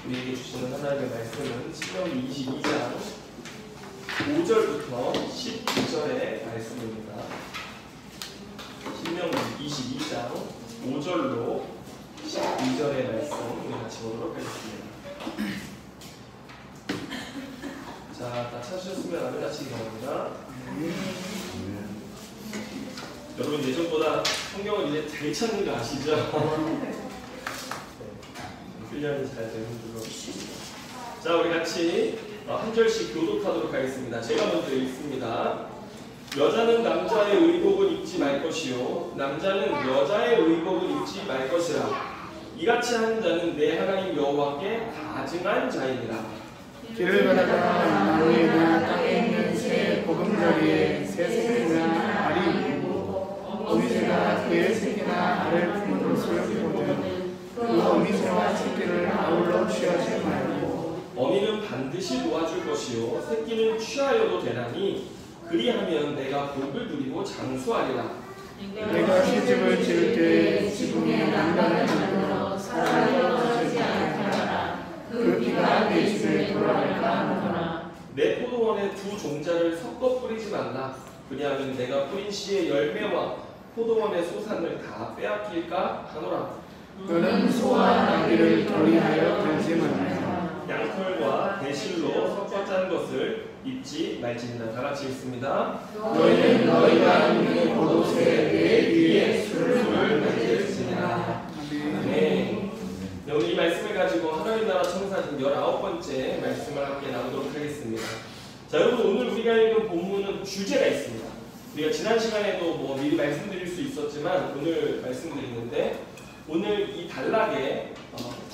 우리에게 주시는 하나님의 말씀은 신명기 22장 5절부터 12절의 말씀입니다. 신명기 22장 5절로 12절의 말씀 우리 같이 보도록 하겠습니다. 자, 다 찾으셨으면 아멘 하시기 바랍니다. 여러분 예전보다 성경을 이제 잘 찾는 거 아시죠? 훈련이 잘 되는 줄로. 자, 우리 같이 한 절씩 교독하도록 하겠습니다. 제가 먼저 읽습니다. 여자는 남자의 의복을 입지 말 것이요 남자는 여자의 의복을 입지 말 것이라. 이같이 하는 자는 내 하나님 여호와께 가증한 자이니라. 길을 가다가 나무에나 땅에 있는 새 보금자리에 새 새끼나 알이 있고 어미새가 그의 새끼나 알을 품은 것을 보거든 그 어미새와 새끼를 아울러 취하지 말고 어미는 반드시 놓아줄 것이요 새끼는 취하여도 되나니 그리하면 내가 복을 누리고 장수하리라. 내가 시집을 지을 때 지붕에 난간을 만들어 사람이 떨어지지 않게 하라. 그 피가 내 집에 돌아갈까 하노라. 내 포도원에 두 종자를 섞어 뿌리지 말라. 그리하면 내가 뿌린 씨의 열매와 포도원의 소산을 다 빼앗길까 하노라. 너는 소와 나귀를 더리하여 들지 말라. 양털과 대실로 섞어 짠 것을 입지 말지니라. 다 같이 읽습니다. 너희는 너희가 입는 겉옷에 내 위에 술을 만들지니라. 네. 오늘 이 말씀을 가지고 하나님 나라 청사진 19번째 말씀을 함께 나누도록 하겠습니다. 자, 여러분 오늘 우리가 읽은 본문은 주제가 있습니다. 우리가 지난 시간에도 미리 말씀드릴 수 있었지만 오늘 말씀드리는데 오늘 이 단락의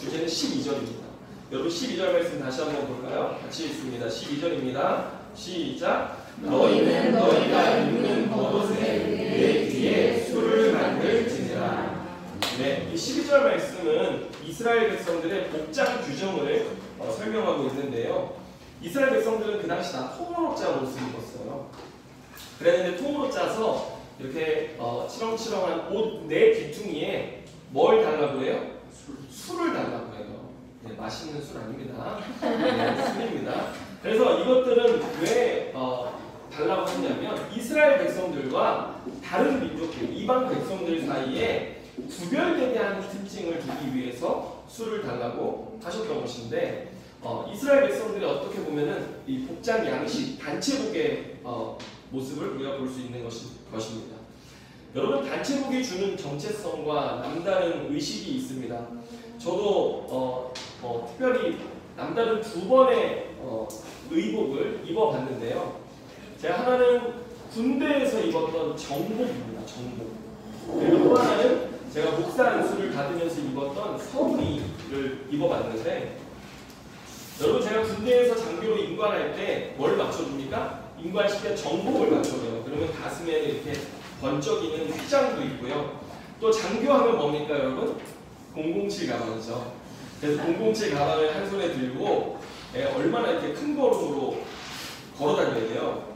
주제는 12절입니다. 여러분 12절 말씀 다시 한번 볼까요? 같이 읽습니다. 12절입니다. 시작. 너희는 너희가 입는 겉옷에 내 뒤에 술을 만들지니라. 네, 이 12절 말씀은 이스라엘 백성들의 복장 규정을 설명하고 있는데요. 이스라엘 백성들은 그 당시 다 통으로 짠 옷을 입었어요. 그랬는데 통으로 짜서 이렇게 치렁치렁한 옷 네 귀퉁이에 뭘 달라고 해요? 술을 달라고 해요. 네, 맛있는 술 아닙니다. 네, 술입니다. 그래서 이것들은 왜 달라고 했냐면 이스라엘 백성들과 다른 민족들, 이방 백성들 사이에 구별되게 하는 특징을 두기 위해서 술을 달라고 하셨던 것인데 이스라엘 백성들이 어떻게 보면은 이 복장 양식, 단체복의 모습을 우리가 볼 수 있는 것입니다. 여러분 단체복이 주는 정체성과 남다른 의식이 있습니다. 저도 특별히 남다른 두 번의 의복을 입어봤는데요. 제가 하나는 군대에서 입었던 정복입니다. 정복. 그리고 또 하나는 제가 목사 안수를 받으면서 입었던 서부리를 입어봤는데 여러분 제가 군대에서 장교로 임관할 때 뭘 맞춰줍니까? 임관시켜 정복을 맞춰줘요. 그러면 가슴에 이렇게 번쩍이는 휘장도 있고요. 또 장교하면 뭡니까 여러분? 007 가방이죠. 그래서 007 가방을 한 손에 들고 얼마나 이렇게 큰 걸음으로 걸어 다녀야 돼요.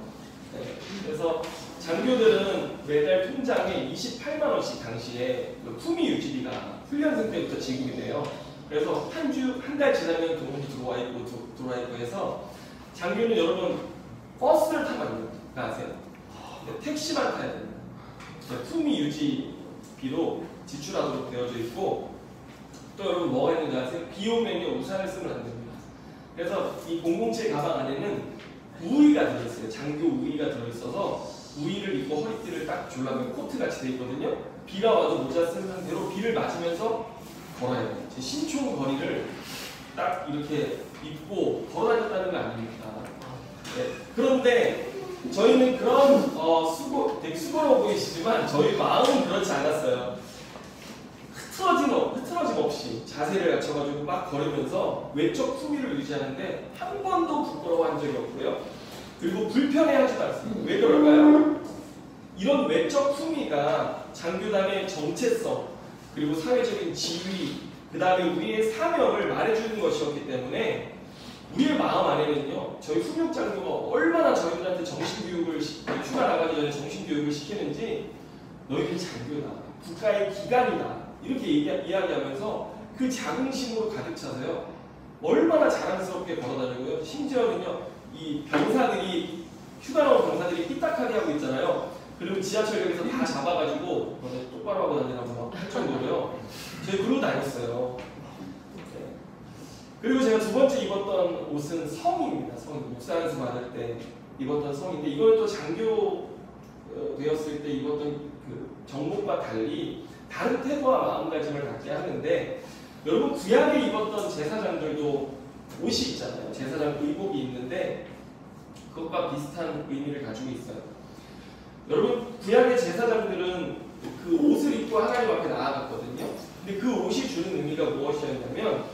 네. 그래서 장교들은 매달 통장에 28만 원씩 당시에 품위 유지비가 훈련생 때부터 지급이 돼요. 그래서 한 달 지나면 돈이 들어와 있고 해서 장교는 여러분 버스를 타면 안 됩니다. 아세요? 택시만 타야 됩니다. 품위 유지비로 지출하도록 되어져 있고 또 여러분 뭐가 있는지 아세요? 비 오면요 우산을 쓰면 안 됩니다. 그래서 이 007 가방 안에는 우의가 들어있어요. 장교 우의가 들어있어서 우의를 입고 허리띠를 딱 졸라면 코트같이 되어 있거든요. 비가 와도 모자 쓴 상태로 비를 맞으면서 걸어야 돼요. 제 신총 거리를 딱 이렇게 입고 걸어다녔다는 건 아닙니다. 네. 그런데 저희는 그런 되게 수고로워 보이시지만 저희 마음은 그렇지 않았어요. 흐트러짐 없이 자세를 갖춰가지고 막 걸으면서 외적 품위를 유지하는데 한 번도 부끄러워한 적이 없고요. 그리고 불편해하지도 않습니다. 왜 그럴까요? 이런 외적 품위가 장교단의 정체성 그리고 사회적인 지위 그 다음에 우리의 사명을 말해주는 것이었기 때문에 우리의 마음 안에는요 저희 훈육장교가 얼마나 저희들한테 정신교육을 휴가 나가기 전에 정신교육을 시키는지 너희들이 장교다 국가의 기관이다 이렇게 이야기하면서 그 자긍심으로 가득 차서요 얼마나 자랑스럽게 걸어다니고요. 심지어는요, 이 병사들이 휴가 나온 병사들이 삐딱하게 하고 있잖아요. 그리고 지하철역에서 다 잡아가지고 똑바로 하고 다니라고 막 할 정도로요. 저희 그러고 다녔어요. 네. 그리고 제가 두 번째 입었던 옷은 성입니다. 성. 목사 안수 받을 때 입었던 성인데, 이걸 또 장교 되었을 때 입었던 그 정복과 달리 다른 태도와 마음가짐을 갖게 하는데, 여러분 구약에 입었던 제사장들도 옷이 있잖아요. 제사장 의복이 있는데 그것과 비슷한 의미를 가지고 있어요. 여러분 구약의 제사장들은 그 옷을 입고 하나님 앞에 나아갔거든요. 근데 그 옷이 주는 의미가 무엇이었냐면,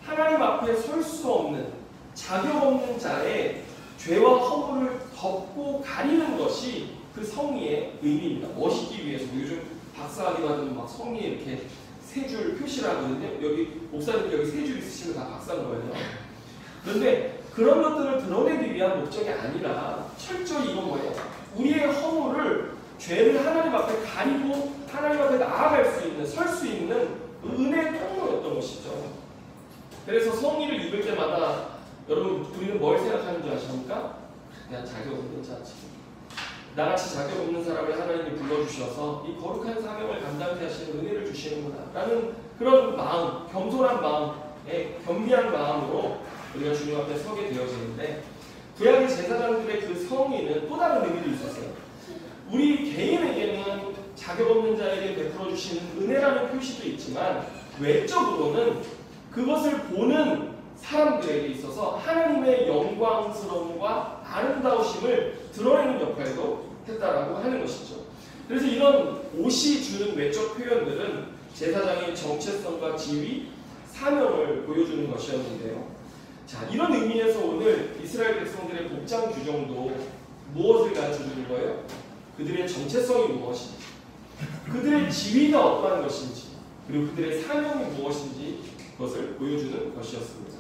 하나님 앞에 설 수 없는, 자격 없는 자의 죄와 허물을 덮고 가리는 것이 그 성의의 의미입니다. 멋있기 위해서. 요즘 박사학위 받으면 막 성의에 이렇게 세 줄 표시를 하거든요. 여기 목사님들 여기 세 줄 있으시면 다 박사인 거예요. 그런데 그런 것들을 드러내기 위한 목적이 아니라 철저히 이건 뭐예요? 우리의 허물을, 죄를 하나님 앞에 가리고 하나님 앞에 나아갈 수 있는, 설 수 있는 은혜의 통로였던 것이죠. 그래서 성의를 입을 때마다 여러분 우리는 뭘 생각하는 줄 아십니까? 그냥 자격 없는 자지. 나같이 자격 없는 사람을 하나님이 불러주셔서 이 거룩한 사명을 감당케 하시는 은혜를 주시는구나 라는 그런 마음, 겸손한 마음, 겸비한 마음으로 우리가 주님 앞에 서게 되어지는데, 구약의 제사장들의 그 성의는 또 다른 의미도 있었어요. 우리 개인에게는 자격 없는 자에게 베풀어 주시는 은혜라는 표시도 있지만, 외적으로는 그것을 보는 사람들에게 있어서 하나님의 영광스러움과 아름다우심을 드러내는 역할도 했다라고 하는 것이죠. 그래서 이런 옷이 주는 외적 표현들은 제사장의 정체성과 지위, 사명을 보여주는 것이었는데요. 자, 이런 의미에서 오늘 이스라엘 백성들의 복장 규정도 무엇을 가르쳐주는 거예요? 그들의 정체성이 무엇인지, 그들의 지위가 어떠한 것인지, 그리고 그들의 사명이 무엇인지 그것을 보여주는 것이었습니다.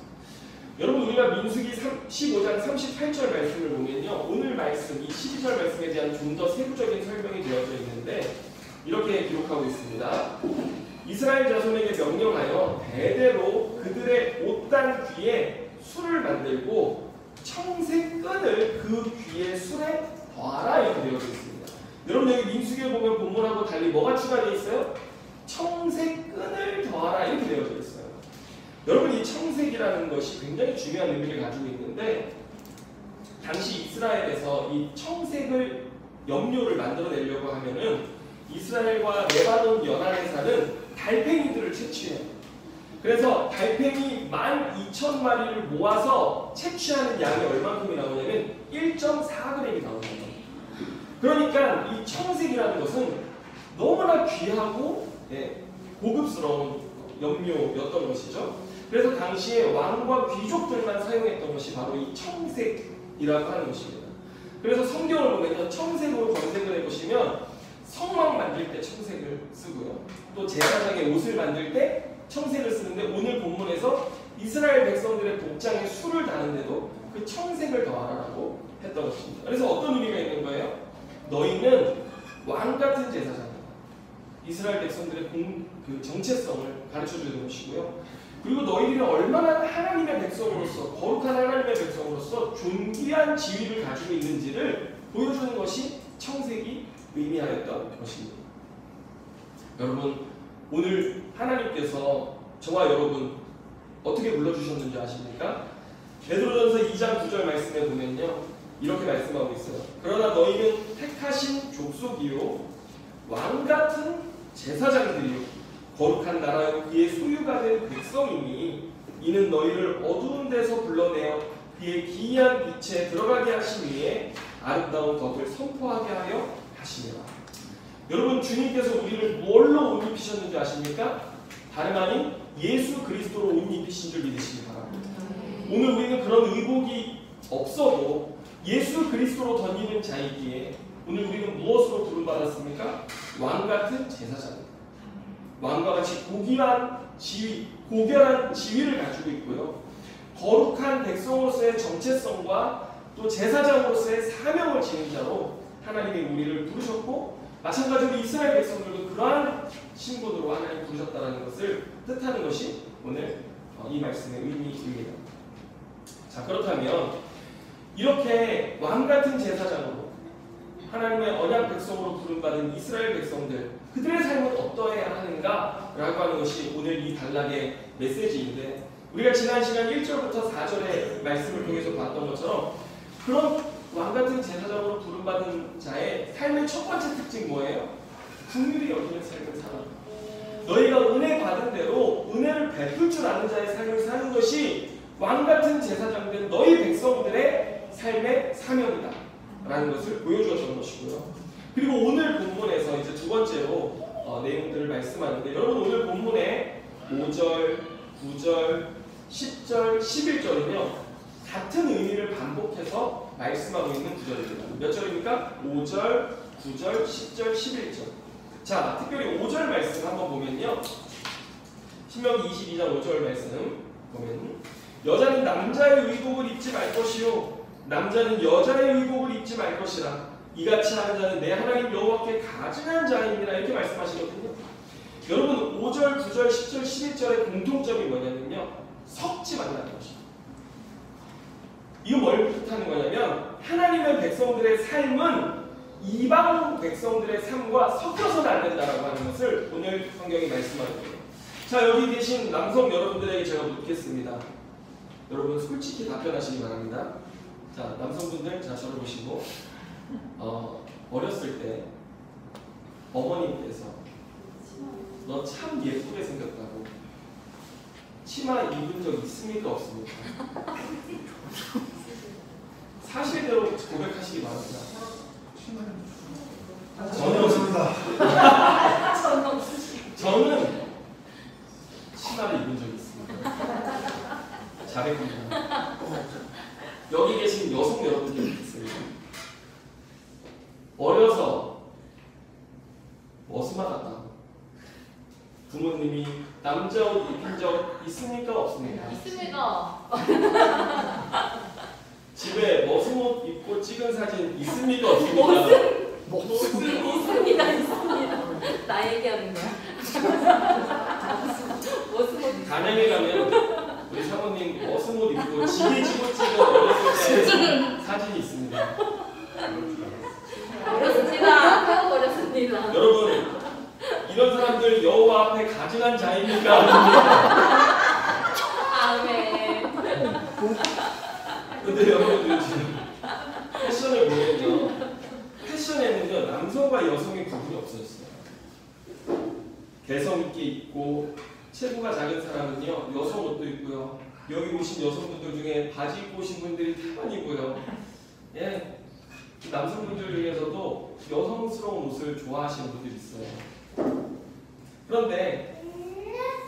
여러분 우리가 민수기 15장 38절 말씀을 보면요, 오늘 말씀, 이 12절 말씀에 대한 좀 더 세부적인 설명이 되어져 있는데 이렇게 기록하고 있습니다. 이스라엘 자손에게 명령하여 대대로 그들의 옷단 귀에 술을 만들고 청색 끈을 그 귀의 술에 더하라, 이렇게 되어져 있습니다. 여러분 여기 민수기에 보면 본문하고 달리 뭐가 추가되어 있어요? 청색 끈을 더하라, 이렇게 되어져 있어요. 여러분 이 청색이라는 것이 굉장히 중요한 의미를 가지고 있는데, 당시 이스라엘에서 이 청색을 염료를 만들어내려고 하면은 이스라엘과 레바논 연안에 사는 달팽이들을 채취해요. 그래서 달팽이 12,000마리를 모아서 채취하는 양이 얼마큼이 나오냐면 1.4g이 나오는 거예요. 그러니까 이 청색이라는 것은 너무나 귀하고 고급스러운 염료였던 것이죠. 그래서 당시에 왕과 귀족들만 사용했던 것이 바로 이 청색이라고 하는 것입니다. 그래서 성경을 보면 청색으로 검색을 해보시면 성막 만들 때 청색을 쓰고요, 또 제사장의 옷을 만들 때 청색을 쓰는데, 오늘 본문에서 이스라엘 백성들의 복장에 술을 다는데도 그 청색을 더하라고 했던 것입니다. 그래서 어떤 의미가 있는 거예요? 너희는 왕 같은 제사장이다. 이스라엘 백성들의 그 정체성을 가르쳐주는 것이고요. 그리고 너희들이 얼마나 하나님의 백성으로서, 거룩한 하나님의 백성으로서 존귀한 지위를 가지고 있는지를 보여주는 것이 청색이 의미하였던 것입니다. 여러분 오늘 하나님께서 저와 여러분 어떻게 불러주셨는지 아십니까? 베드로전서 2장 9절 말씀에 보면요, 이렇게 말씀하고 있어요. 그러나 너희는 택하신 족속이요 왕같은 제사장들이요 거룩한 나라요 그의 소유가 된 백성이니, 이는 너희를 어두운 데서 불러내어 그의 기이한 빛에 들어가게 하신 이에 아름다운 덕을 선포하게 하여 하시니라. 여러분 주님께서 우리를 뭘로 옷 입히셨는지 아십니까? 다름 아닌 예수 그리스도로 옷 입히신 줄 믿으시기 바랍니다. 오늘 우리는 그런 의복이 없어도 예수 그리스도로 던지는 자이기에 오늘 우리는 무엇으로 부름받았습니까? 왕같은 제사장입니다. 왕과 같이 고귀한 지위, 고결한 지위를 가지고 있고요, 거룩한 백성으로서의 정체성과 또 제사장으로서의 사명을 지닌 자로 하나님이 우리를 부르셨고, 마찬가지로 이스라엘 백성들도 그러한 신분으로 하나님 부르셨다는 것을 뜻하는 것이 오늘 이 말씀의 의미입니다. 자, 그렇다면 이렇게 왕같은 제사장으로 하나님의 언약 백성으로 부름받은 이스라엘 백성들, 그들의 삶은 어떠해야 하는가? 라고 하는 것이 오늘 이 단락의 메시지인데, 우리가 지난 시간 1절부터 4절의 말씀을 통해서 봤던 것처럼 그런 왕같은 제사장으로 부름받은 자의 삶의 첫 번째 특징 뭐예요? 긍휼히 여기는 삶을 살아. 너희가 은혜 받은 대로 은혜를 베풀 줄 아는 자의 삶을 사는 것이 왕같은 제사장된 너희 백성들의 삶의 사명이다 라는 것을 보여주었던 것이고요. 그리고 오늘 본문에서 이제 두 번째로 내용들을 말씀하는데, 여러분 오늘 본문에 5절, 9절, 10절, 11절은요 같은 의미를 반복해서 말씀하고 있는 구절입니다. 몇 절입니까? 5절, 9절, 10절, 11절. 자, 특별히 5절 말씀 한번 보면요, 신명기 22장 5절 말씀 보면, 여자는 남자의 의복을 입지 말 것이요 남자는 여자의 의복을 입지 말 것이라. 이같이 하는 자는 내 하나님 여호와께 가증한 자입니다. 이렇게 말씀하시거든요. 여러분 5절, 9절, 10절, 11절의 공통점이 뭐냐면요, 섞지 말라는 것입니다. 이거 뭘 뜻하는 거냐면, 하나님의 백성들의 삶은 이방 백성들의 삶과 섞여서는 안 된다라고 하는 것을 오늘 성경이 말씀하는 거예요. 자, 여기 계신 남성 여러분들에게 제가 묻겠습니다. 여러분 솔직히 답변하시기 바랍니다. 자, 남성분들, 자, 저를 보시고 어렸을 때 어머님께서 너 참 예쁘게 생겼다고 치마 입은 적 있습니까? 없습니까? 사실대로 고백하시기 바랍니다. 전혀 없습니다. 저는 치마를 입은 적이 있습니다. 잘했군요. 여기 계신 여성 여러분들이 있습니다. 어려서 머스마 같다고 부모님이 남자 옷 입힌 적 있습니까? 없습니까? 있습니다. 집에 머슴옷 입고 찍은 사진 있습니까? 없습니까? 있습니다. 나 얘기하는 거야. 단양에 가면 우리 사모님 머슴옷 입고 지게지고 찍은 어렸을 때 사진이 있습니다. 어렸습니다. 여러분, 이런 사람들 여호와 앞에 가증한 자입니까? 아닙니까? 아멘. 근데 여러분들 지금 패션을 보면요, 패션에는요 남성과 여성의 구분이 없어졌어요. 개성 있게 입고 체구가 작은 사람은요 여성 옷도 입고요, 여기 오신 여성분들 중에 바지 입고 오신 분들이 태반이고요, 예, 남성분들 중에서도 여성스러운 옷을 좋아하시는 분들이 있어요. 그런데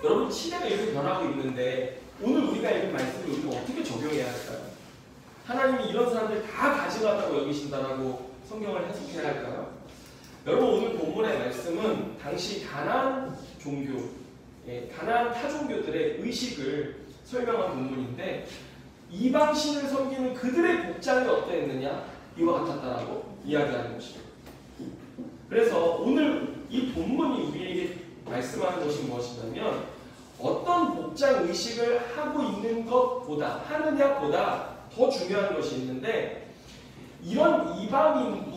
여러분, 시대가 이렇게 변하고 있는데 오늘 우리가 읽은 말씀을 우리가 어떻게 적용해야 할까요? 하나님이 이런 사람들 다 가증하다고 여기신다라고 성경을 해석해야 할까요? 여러분, 오늘 본문의 말씀은 당시 가나안 종교, 가나안 타종교들의 의식을 설명한 본문인데, 이방 신을 섬기는 그들의 복장이 어떠했느냐? 이와 같았다라고 이야기하는 것입니다. 그래서 오늘 이 본문이 우리에게 말씀하는 것이 무엇이냐면, 어떤 복장 의식을 하고 있는 것보다, 하느냐보다 더 중요한 것이 있는데, 이런 이방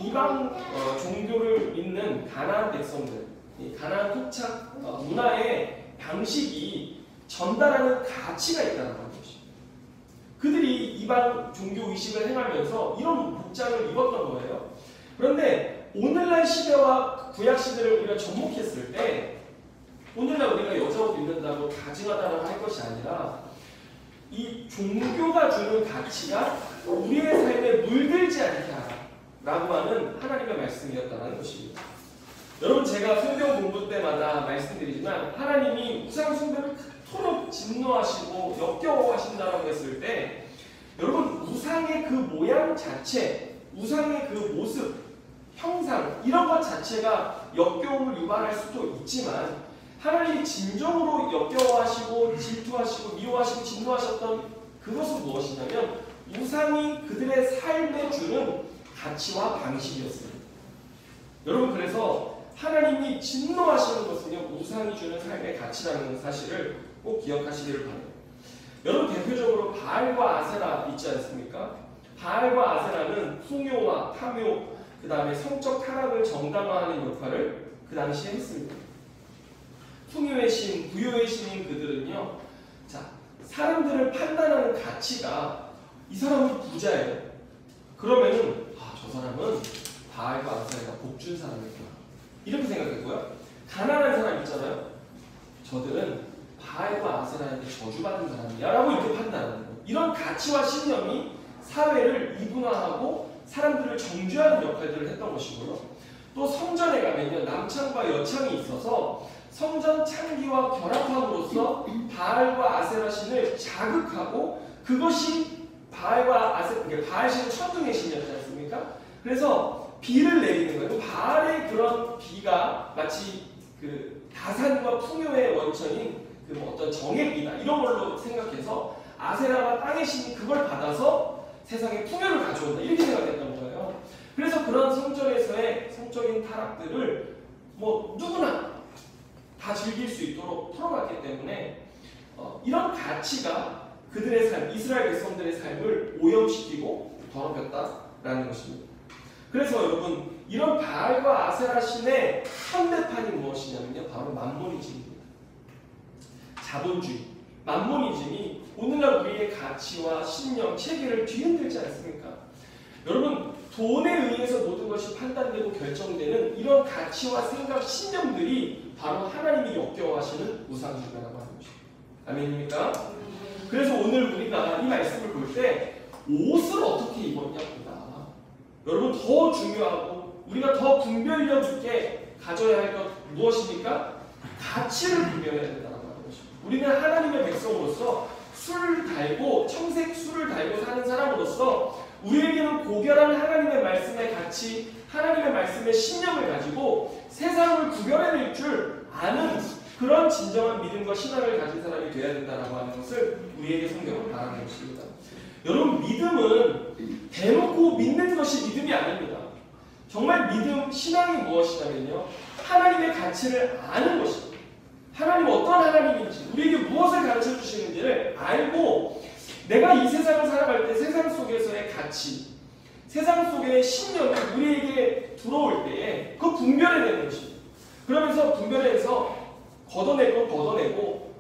종교를 믿는 가나안 백성들, 가나안 토착 문화의 방식이 전달하는 가치가 있다는 것입니다. 그들이 이방 종교 의식을 행하면서 이런 복장을 입었던 거예요. 그런데 오늘날 시대와 구약 시대를 우리가 접목했을 때, 오늘날 우리가 여자 옷 입는다고 가증하다라고 할 것이 아니라, 이 종교가 주는 가치가 우리의 삶에 물들지 않게 하라라고 하는 하나님의 말씀이었다는 것입니다. 여러분, 제가 성경 공부 때마다 말씀드리지만, 하나님이 우상 숭배를 그토록 진노하시고 역겨워하신다라고 했을 때, 여러분, 우상의 그 모양 자체, 우상의 그 모습, 형상, 이런 것 자체가 역겨움을 유발할 수도 있지만, 하나님이 진정으로 역겨워하시고 질투하시고 미워하시고 진노하셨던 그것은 무엇이냐면, 우상이 그들의 삶에 주는 가치와 방식이었습니다. 여러분, 그래서 하나님이 진노하시는 것은요, 우상이 주는 삶의 가치라는 사실을 꼭 기억하시기를 바랍니다. 여러분 대표적으로 바알과 아세라 있지 않습니까? 바알과 아세라는 풍요와 탐욕, 그 다음에 성적 타락을 정당화하는 역할을 그 당시에 했습니다. 풍요의 신, 부요의 신인 그들은요, 자, 사람들을 판단하는 가치가 이 사람은 부자예요. 그러면은 저 사람은 바알과 아세라가 복준 사람이구나 이렇게 생각했고요. 가난한 사람 있잖아요. 저들은 바알과 아세라한테 저주받은 사람이야 라고 이렇게 판단하는 거예요. 이런 가치와 신념이 사회를 이분화하고 사람들을 정죄하는 역할들을 했던 것이고요. 또 성전에 가면요, 남창과 여창이 있어서 성전 창기와 결합함으로써 바알과 아세라 신을 자극하고, 그것이 바알 신은 천둥의 신이었지 않습니까? 그래서 비를 내리는 거예요. 바알의 그런 비가 마치 그 다산과 풍요의 원천인 그 어떤 정의 비다 이런 걸로 생각해서 아세라가 땅의 신이 그걸 받아서 세상에 풍요를 가져온다 이렇게 생각했던 거예요. 그래서 그런 성전에서의 성적인 타락들을 뭐 누구나 다 즐길 수 있도록 풀어갔기 때문에 이런 가치가 그들의 삶, 이스라엘 백성들의 삶을 오염시키고 더럽혔다라는 것입니다. 그래서 여러분, 이런 바알과 아세라 신의 현대판이 무엇이냐면요, 바로 만모니즘입니다. 자본주의, 만모니즘이 오늘날 우리의 가치와 신념, 체계를 뒤흔들지 않습니까? 여러분, 돈에 의해서 모든 것이 판단되고 결정되는 이런 가치와 생각, 신념들이 바로 하나님이 역겨워하시는 우상숭배라고 하는 것입니다. 아멘입니까? 그래서 오늘 우리가 이 말씀을 볼 때 옷을 어떻게 입었냐보다 여러분 더 중요하고 우리가 더 분별력 있게 가져야 할 것 무엇입니까? 가치를 분별해야 된다는 것입니다. 우리는 하나님의 백성으로서 술을 달고 청색 술을 달고 사는 사람으로서 우리에게는 고결한 하나님의 말씀의 가치, 하나님의 말씀의 신념을 가지고 세상을 구별해낼 줄 아는 그런 진정한 믿음과 신앙을 가진 사람이 되어야 된다고 하는 것을 우리에게 성경은 말하는 것입니다. 여러분, 믿음은 대놓고 믿는 것이 믿음이 아닙니다. 정말 믿음, 신앙이 무엇이냐면요, 하나님의 가치를 아는 것입니다. 하나님은 어떤 하나님인지, 우리에게 무엇을 가르쳐 주시는지를 알고 내가 이 세상을 살아갈 때 세상 속에서의 가치, 세상 속의 신념이 우리에게 들어올 때에 그거 분별해내는 것입니다. 그러면서 분별해서 걷어낼 건 걷어내고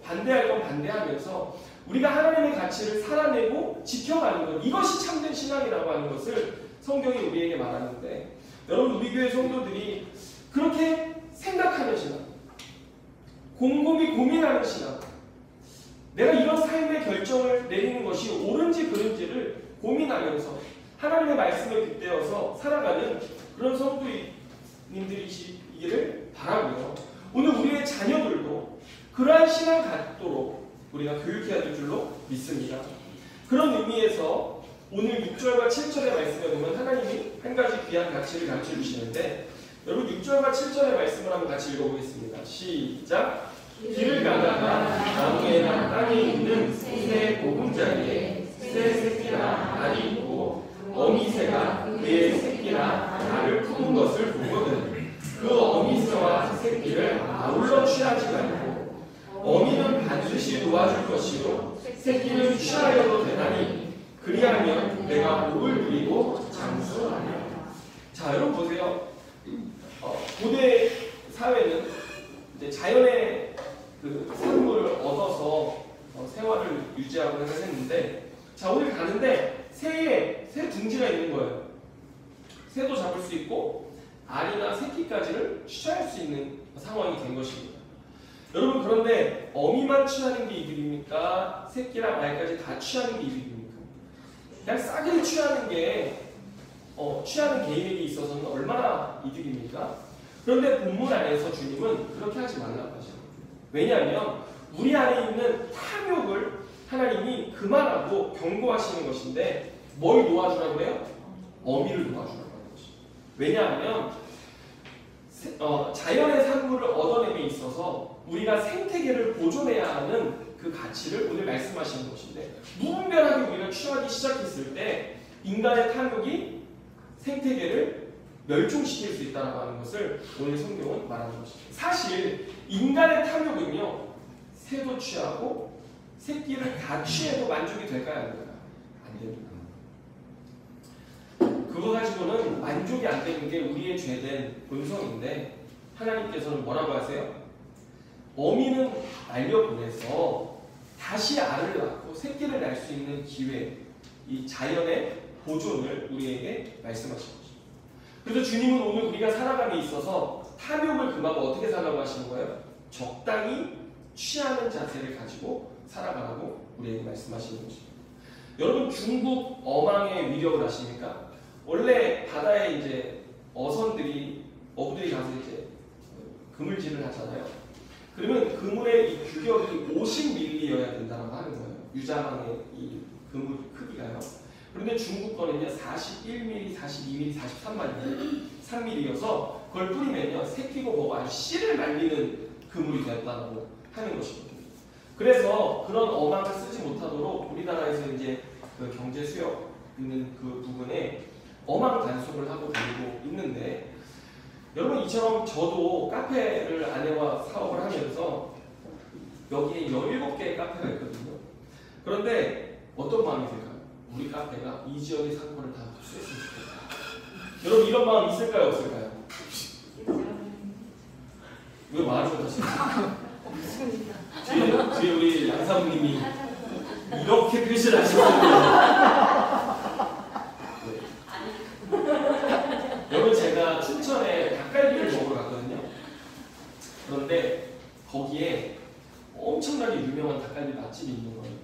반대할 건 반대하면서 우리가 하나님의 가치를 살아내고 지켜가는 것, 이것이 참된 신앙이라고 하는 것을 성경이 우리에게 말하는데, 여러분, 우리 교회 성도들이 그렇게 생각하는 신앙, 곰곰이 고민하는 신앙, 내가 이런 삶의 결정을 내리는 것이 옳은지 그른지를 고민하면서 하나님의 말씀에 빗대어서 살아가는 그런 성도님들이시기를 바라고요. 오늘 우리의 자녀들도 그러한 신앙을 갖도록 우리가 교육해야 될 줄로 믿습니다. 그런 의미에서 오늘 6절과 7절의 말씀에 보면 하나님이 한 가지 귀한 가치를 가르쳐 주시는데, 여러분 6절과 7절의 말씀을 한번 같이 읽어보겠습니다. 시작! 길을 가다가 나무에나 땅에 있는 새 보금자리에 새 새끼나 알이 있고 어미새가 그의 새끼나 알을 품은 것을 보거든 그 어미새와 새끼를 아울러 취하지 말고 어미는 반드시 놓아줄 것이요 새끼는 취하여도 되나니 그리하면 내가 복을 누리고 장수하리라. 자, 여러분 보세요. 고대 사회는 이제 자연의 그 산물을 얻어서 생활을 유지하고 했는데, 자, 오늘 가는데 새 둥지가 있는 거예요. 새도 잡을 수 있고 알이나 새끼까지를 취할 수 있는 상황이 된 것입니다. 여러분, 그런데 어미만 취하는 게 이득입니까? 새끼랑 알까지 다 취하는 게 이득입니까? 그냥 싸그리 취하는 게 취하는 개인에게 있어서는 얼마나 이득입니까? 그런데 본문 안에서 주님은 그렇게 하지 말라고 하셔요. 왜냐하면 우리 안에 있는 탐욕을 하나님이 그만하고 경고하시는 것인데, 뭘 놓아주라고 그래요? 어미를 놓아주라고 하는 것입니다. 왜냐하면 자연의 산물을 얻어냄에 있어서 우리가 생태계를 보존해야 하는 그 가치를 오늘 말씀하시는 것인데, 무분별하게 우리가 취하기 시작했을 때 인간의 탐욕이 생태계를 멸종시킬 수 있다는 것을 오늘 성경은 말하는 것입니다. 사실 인간의 탐욕은요, 새도 취하고 새끼를 다 취해도 만족이 될까요? 안 될까요? 안 됩니다. 그거 가지고는 만족이 안 되는 게 우리의 죄된 본성인데 하나님께서는 뭐라고 하세요? 어미는 날려보내서 다시 알을 낳고 새끼를 낳을 수 있는 기회, 이 자연의 보존을 우리에게 말씀하신 거죠. 그래서 주님은 오늘 우리가 살아감에 있어서 탐욕을 금하고 어떻게 살라고 하시는 거예요? 적당히 취하는 자세를 가지고 살아가라고 우리에게 말씀하시는 것입니다. 여러분 중국 어망의 위력을 아십니까? 원래 바다에 이제 어선들이 어부들이 가서 이제 그물질을 하잖아요. 그러면 그물의 이 규격이 50mm여야 된다고 하는 거예요. 유자망의 이 그물 크기가요. 그런데 중국 거는요 41mm, 42mm, 43mm여서 그걸 뿌리면요 새끼고 뭐고 아주 씨를 말리는 그물이 되었다고 하는 것입니다. 그래서 그런 어망을 쓰지 못하도록 우리나라에서 이제 그 경제 수역 있는 그 부분에 어망 단속을 하고 다니고 있는데 여러분 이처럼 저도 카페를 아내와 사업을 하면서 여기에 17개의 카페가 있거든요. 그런데 어떤 마음이 들까요? 우리 카페가 이 지역의 상권을 다 흡수했으면 좋겠다. 여러분 이런 마음 있을까요? 없을까요? 왜 말을 못하시나요? 뒤에 우리 양사부님이 이렇게 표시를 하셨거든요. 여러분 제가 춘천에 닭갈비를 먹으러 갔거든요. 그런데 거기에 엄청나게 유명한 닭갈비 맛집이 있는 거예요.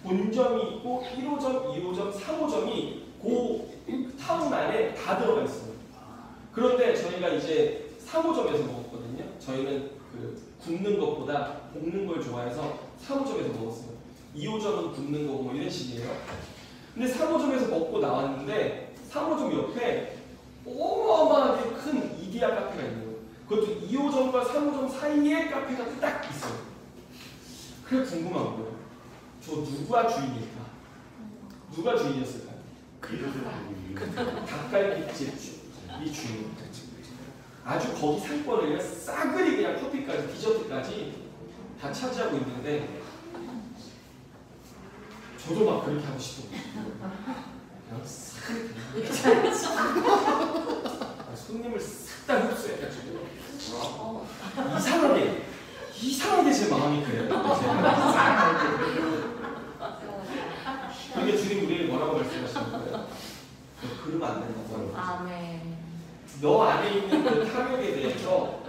본점이 있고 1호점, 2호점, 3호점이 그 타운 안에 다 들어가 있어요. 그런데 저희가 이제 3호점에서 먹었거든요. 저희는 그 굽는 것보다 볶는 걸 좋아해서 3호점에서 먹었어요. 2호점은 굽는 거고 뭐 이런 식이에요. 근데 3호점에서 먹고 나왔는데 3호점 옆에 어마어마하게 큰 이디야 카페가 있는 거예요. 그것도 2호점과 3호점 사이에 카페가 딱 있어요. 그래 궁금한 거예요. 저 누가 주인일까? 누가 주인이었을까요? 닭갈비집 이 주인. 아주 거기 상권을 싸그리 그냥 커피까지 디저트까지 다 차지하고 있는데 저도 막 그렇게 하고 싶어요. 그냥 싹 손님을 싹 다 흡수해가지고 이상하게 제 마음이 그래요. 그러니까 주님 우리에게 뭐라고 말씀하시는 거예요? 너 그러면 안 된다고. 아멘. 너 안에 있는 그 탐욕에 대해서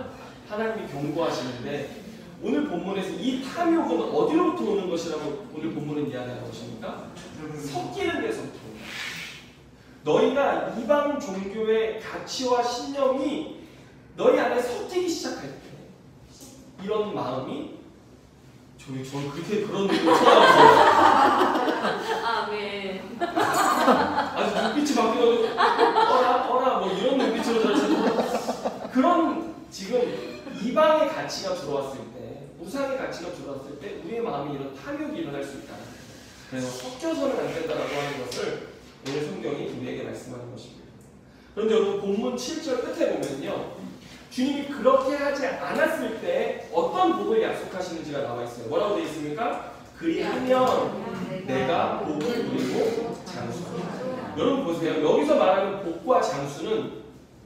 하나님이 경고하시는데 오늘 본문에서 이 탐욕은 어디로부터 오는 것이라고 오늘 본문은 이야기하는 것입니까? 섞이는 데서부터. 너희가 이방 종교의 가치와 신념이 너희 안에 섞이기 시작할 때 이런 마음이 저는 그렇게 그런 눈으로 쳐다보세요. 아멘. 아주 눈빛이 바뀌어도 어라 뭐 이런 눈빛으로 저를 그런 지금 이방의 가치가 들어왔을 때 우상의 가치가 들어왔을 때 우리의 마음이 이런 탐욕이 일어날 수 있다. 그래서 섞여서는 안 된다라고 하는 것을 오늘 성경이 우리에게 말씀하는 것입니다. 그런데 여러분 본문 7절 끝에 보면요. 주님이 그렇게 하지 않았을 때 어떤 복을 약속하시는지가 나와 있어요. 뭐라고 되어 있습니까? 그리하면 내가 복을 누리고 장수하리라. 여러분 보세요. 여기서 말하는 복과 장수는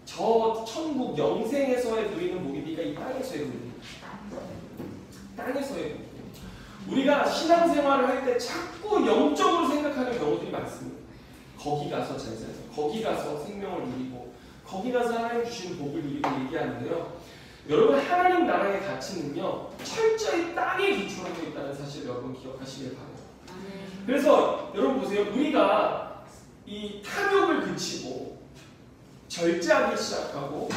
저 천국 영생에서의 누리는 복입니까? 이 땅에서의 복입니까? 땅에서의 복. 우리가 신앙생활을 할 때 자꾸 영적으로 생각하는 경우들이 많습니다. 거기 가서 잘 살아서, 거기 가서 생명을 누리고, 거기 가서 하나님 주신 복을 누리고 얘기하는데요. 여러분 하나님 나라의 가치는요 철저히 땅에 기초하고 있다는 사실을 여러분 기억하시길 바랍니다. 그래서 여러분 보세요. 우리가 이 탐욕을 그치고 절제하기 시작하고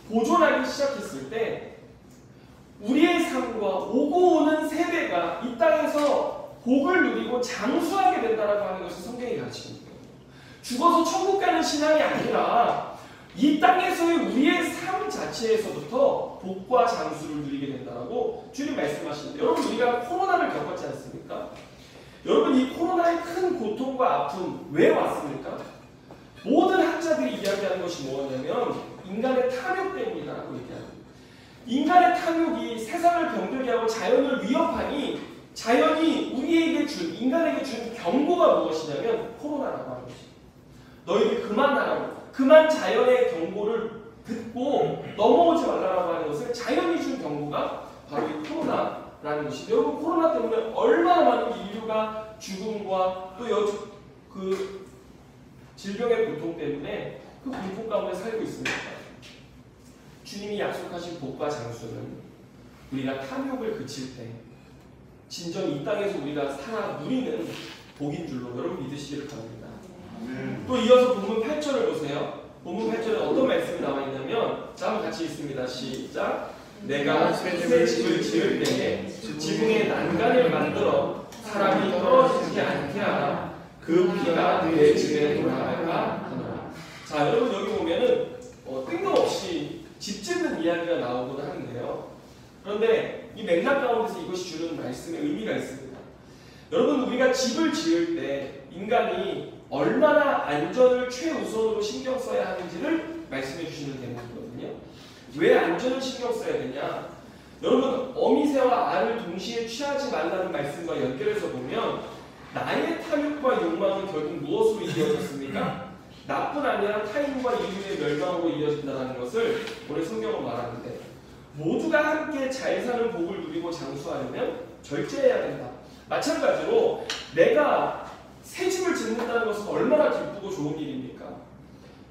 보존하기 시작했을 때 우리의 삶과 오고 오는 세대가 이 땅에서 복을 누리고 장수하게 된다라고 하는 것이 성경이 가르치는 거예요. 죽어서 천국 가는 신앙이 아니라 이 땅에서의 우리의 삶 자체에서부터 복과 장수를 누리게 된다라고 주님 말씀하시는데 여러분 우리가 코로나를 겪었지 않습니까? 여러분 이 코로나의 큰 고통과 아픔 왜 왔습니까? 모든 학자들이 이야기하는 것이 뭐냐면 인간의 탐욕 때문이다라고 얘기합니다. 인간의 탐욕이 세상을 병들게 하고 자연을 위협하니 자연이 우리에게 준, 인간에게 준 경고가 무엇이냐면 코로나라고 하는 것입니다. 너희들 그만 나라고, 그만 자연의 경고를 듣고 넘어오지 말라라고 하는 것을 자연이 준 경고가 바로 이 코로나라는 것이죠. 여러분, 코로나 때문에 얼마나 많은 인류가 죽음과 또 그 질병의 고통 때문에 그 공포 가운데 살고 있습니다. 주님이 약속하신 복과 장수는 우리가 탐욕을 그칠 때 진정 이 땅에서 우리가 살아 누리는 복인 줄로 여러분 믿으시기를 바랍니다. 또 이어서 본문 8절을 보세요. 본문 8절에 어떤 말씀이 나와 있냐면, 자, 한번 같이 읽습니다. 시작. 내가 새 집을 지을 때에 지붕에 난간을 만들어 사람이 떨어지지 않게 하라. 그 피가 내 집에 돌아갈까 하노라. 자, 여러분 여기 보면은 뜬금없이 집 짓는 이야기가 나오곤 하는데요. 그런데 이 맥락 가운데서 이것이 주는 말씀의 의미가 있습니다. 여러분, 우리가 집을 지을 때 인간이 얼마나 안전을 최우선으로 신경 써야 하는지를 말씀해 주시는 대목이거든요. 왜 안전을 신경 써야 되냐? 여러분, 어미새와 알을 동시에 취하지 말라는 말씀과 연결해서 보면 나의 탐욕과 욕망은 결국 무엇으로 이어졌습니까? 나뿐 아니라 타인과 인류의 멸망으로 이어진다는 것을 오늘 성경은 말하는데, 모두가 함께 잘 사는 복을 누리고 장수하려면 절제해야 된다. 마찬가지로 내가 새 집을 짓는다는 것은 얼마나 기쁘고 좋은 일입니까?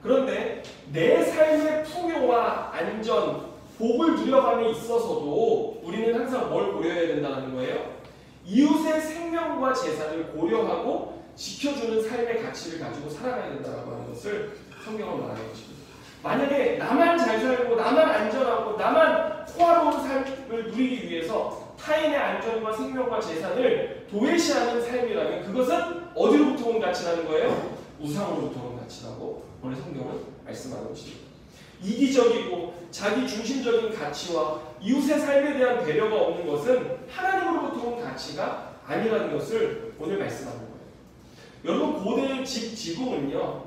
그런데 내 삶의 풍요와 안전, 복을 누려감에 있어서도 우리는 항상 뭘 고려해야 된다는 거예요? 이웃의 생명과 재산을 고려하고 지켜주는 삶의 가치를 가지고 살아가야 된다고 하는 것을 성경은 말하는 것입니다. 만약에 나만 잘 살고 나만 안전하고 나만 호화로운 삶을 누리기 위해서 타인의 안전과 생명과 재산을 도외시하는 삶이라면 그것은 어디로부터 온 가치라는 거예요? 우상으로부터 온 가치라고 오늘 성경은 말씀하는 것입니다. 이기적이고 자기 중심적인 가치와 이웃의 삶에 대한 배려가 없는 것은 하나님으로부터 온 가치가 아니라는 것을 오늘 말씀하는 거예요. 여러분, 고대의 집 지붕은요,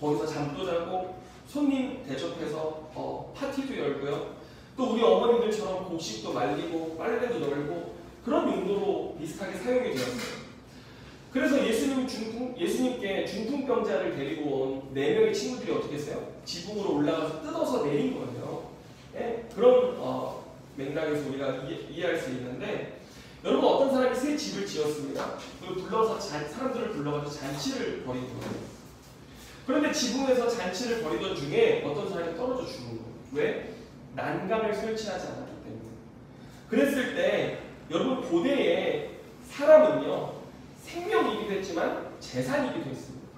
거기서 잠도 자고 손님 대접해서 파티도 열고요, 또 우리 어머님들처럼 곡식도 말리고 빨래도 널고 그런 용도로 비슷하게 사용이 되었어요. 그래서 예수님께 중풍병자를 데리고 온 4명의 친구들이 어떻게 했어요? 지붕으로 올라가서 뜯어서 내린 거예요. 네? 그런 맥락에서 우리가 이해할 수 있는데, 여러분, 어떤 사람이 새 집을 지었습니다. 그리고 사람들을 불러가서 잔치를 벌이는 거예요. 그런데 지붕에서 잔치를 벌이던 중에 어떤 사람이 떨어져 죽은 거예요. 왜? 난간을 설치하지 않았기 때문에. 그랬을 때 여러분, 고대에 사람은요, 생명이기도 했지만 재산이기도 했습니다.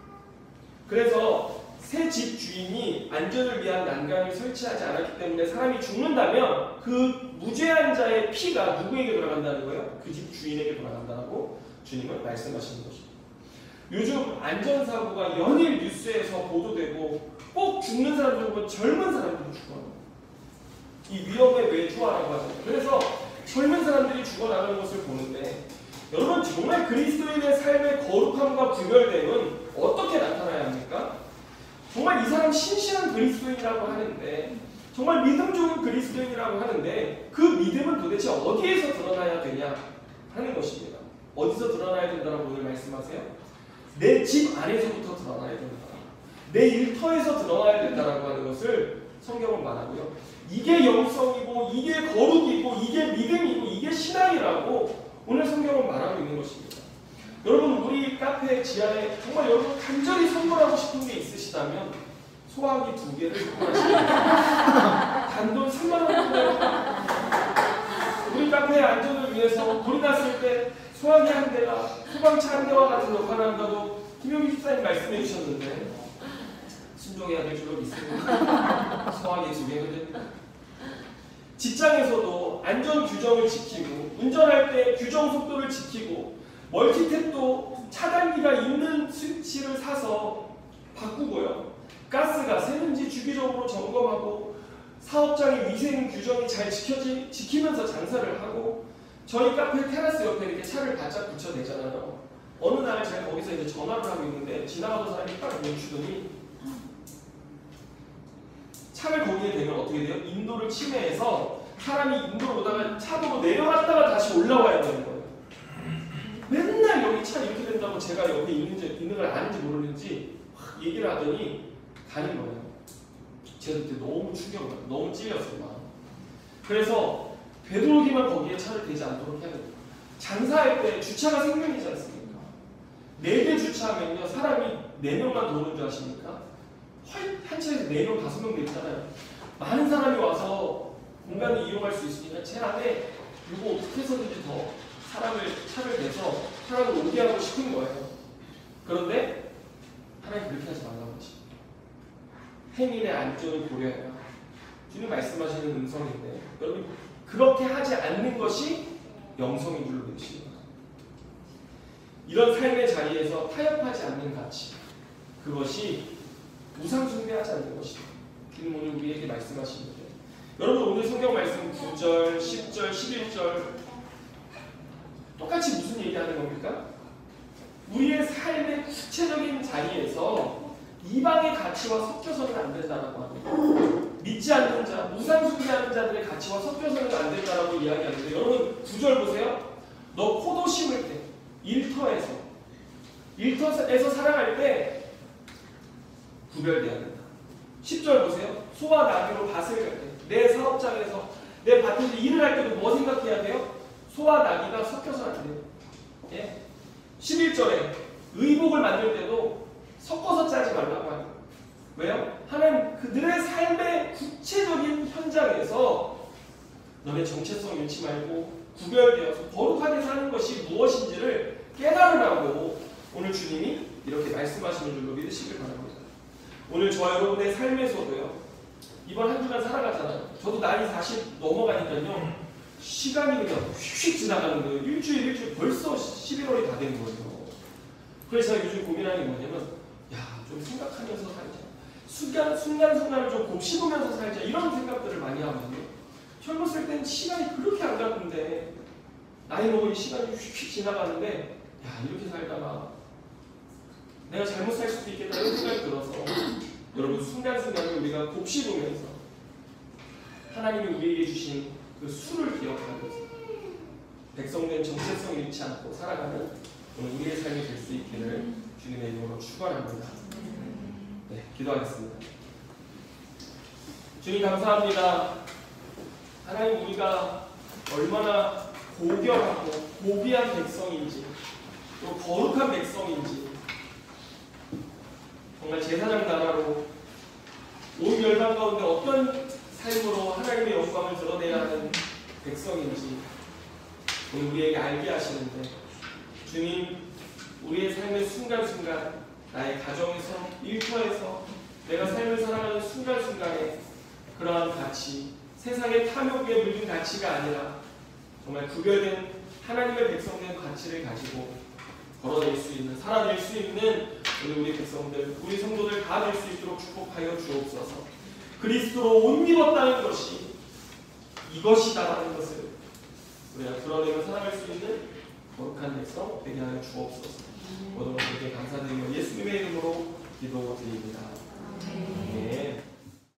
그래서 새 집 주인이 안전을 위한 난간을 설치하지 않았기 때문에 사람이 죽는다면 그 무죄한 자의 피가 누구에게 돌아간다는 거예요? 그 집 주인에게 돌아간다고 주님은 말씀하시는 것입니다. 요즘 안전사고가 연일 뉴스에서 보도되고 꼭 죽는 사람들 보면 젊은 사람들이 죽어요. 이 위험의 외주화라고 하잖아요. 그래서 젊은 사람들이 죽어나가는 것을 보는데, 여러분, 정말 그리스도인의 삶의 거룩함과 구별됨은 어떻게 나타나야 합니까? 정말 이 사람 신실한 그리스도인이라고 하는데, 정말 믿음 좋은 그리스도인이라고 하는데, 그 믿음은 도대체 어디에서 드러나야 되냐 하는 것입니다. 어디서 드러나야 된다고 오늘 말씀하세요? 내 집 안에서부터 드러나야 된다. 내 일터에서 드러나야 된다고 하는 것을 성경은 말하고요. 이게 영성이고 이게 거룩이고 이게 믿음이고 이게 신앙이라고 오늘 성경은 말하고 있는 것입니다. 여러분, 우리 카페 지하에 정말 여러분 간절히 선물하고 싶은 게 있으시다면 소화기 2개를 선물하시면 단돈 3만 원 우리 카페의 안전을 위해서 불이 났을 때 소화기 1대가 소방차 1대와 같은 역할을 한다고 김용희 집사님 말씀해 주셨는데 순종해야 될 줄로 믿습니다. 소화기 2개가 됩니다. 직장에서도 안전 규정을 지키고 운전할 때 규정 속도를 지키고 멀티탭도 차단기가 있는 스위치를 사서 바꾸고요. 가스가 새는지 주기적으로 점검하고 사업장의 위생 규정이 잘 지키면서 장사를 하고, 저희 카페 테라스 옆에 이렇게 차를 바짝 붙여내잖아요. 어느 날 제가 거기서 이제 전화를 하고 있는데 지나가던 사람이 딱 멈추더니 차를 거기에 대면 어떻게 돼요? 인도를 침해해서 사람이 인도로 오다가 차도로 내려갔다가 다시 올라와야 되는 거예요. 여기 차 이렇게 된다고 제가 옆에 있는 걸 아는지 모르는지 확 얘기를 하더니 가는 거예요. 제가 그때 너무 충격을 너무 찔렸어요. 그래서 되도록이면 거기에 차를 대지 않도록 해야 됩니다. 장사할 때 주차가 생명이지 않습니까? 4대 주차하면요 사람이 4명만 도는 줄 아십니까? 한 차에서 4명, 5명 있잖아요. 많은 사람이 와서 공간을 이용할 수 있으니까 제 안에 이거 어떻게 해서든지 더 차를 내서 사람을 오게 하고 싶은 거예요. 그런데 하나님 그렇게 하지 말라고 하십니다. 행인의 안전을 고려해라. 주님 말씀하시는 음성인데 여러분 그렇게 하지 않는 것이 영성인 줄로 믿으시기 바랍니다. 이런 삶의 자리에서 타협하지 않는 가치, 그것이 우상숭배하지 않는 것이다. 주님 오늘 우리에게 말씀하시는 거예요. 여러분 오늘 성경 말씀 9절, 10절, 11절 똑같이 무슨 얘기하는 겁니까? 우리의 삶의 구체적인 자리에서 이방의 가치와 섞여서는 안 된다라고 합니다. 믿지 않는 자, 우상숭배하는 자들의 가치와 섞여서는 안 된다라고 이야기하는데 여러분 9절 보세요. 너 포도 심을 때 일터에서 살아갈 때 구별돼야 된다. 10절 보세요. 소와 나귀로 밭을 갈 때 내 사업장에서 내 밭에서 일을 할 때도 뭐 생각해야 돼요? 소와 나귀가 섞여서 안 돼요. 예? 11절에 의복을 만들 때도 섞어서 짜지 말라고 하는 거예요. 왜요? 하나님 그들의 삶의 구체적인 현장에서 너네 정체성 잃지 말고 구별되어서 거룩하게 사는 것이 무엇인지를 깨달으라고 오늘 주님이 이렇게 말씀하시는 줄로 믿으시길 바랍니다. 오늘 저와 여러분의 삶에서도요. 이번 한 주간 살아가잖아요. 저도 나이 40 넘어가니까요. 시간이 그냥 휙휙 지나가는 거예요. 일주일 벌써 11월이 다 된 거예요. 그래서 제가 요즘 고민하는 게 뭐냐면 좀 생각하면서 살자. 순간순간을 좀 곱씹으면서 살자. 이런 생각들을 많이 하거든요. 젊었을 땐 시간이 그렇게 안 갔는데 나이 먹으니 시간이 휙휙 지나가는데 이렇게 살다가 내가 잘못 살 수도 있겠다 이런 생각이 들어서 여러분 순간순간을 우리가 곱씹으면서 하나님이 우리에게 주신 그 수를 기억하면서 백성된 정체성 잃지 않고 살아가는 오늘 우리의 삶이 될 수 있기를 주님의 이름으로 축원합니다. 네, 기도하겠습니다. 주님 감사합니다. 하나님 우리가 얼마나 고결하고 고귀한 백성인지 또 거룩한 백성인지 정말 제사장 나라로 온 열방 가운데 어떤 삶으로 하나님의 영광을 드러내야 하는 백성인지 오늘 우리에게 알게 하시는데 주님 우리의 삶의 순간순간 나의 가정에서 일터에서 내가 삶을 살아가는 순간순간에 그러한 가치 세상의 탐욕에 물든 가치가 아니라 정말 구별된 하나님의 백성된 가치를 가지고 걸어낼 수 있는 살아낼 수 있는 오늘 우리 백성들 우리 성도들 다 될 수 있도록 축복하여 주옵소서. 그리스도로 옷 입었다는 것이 이것이다라는 것을 우리가 드러내며 살아갈 수 있는 거룩한 백성 되게 하여 주옵소서. 모든 것들께 감사드리며 예수님의 이름으로 기도드립니다. 아멘.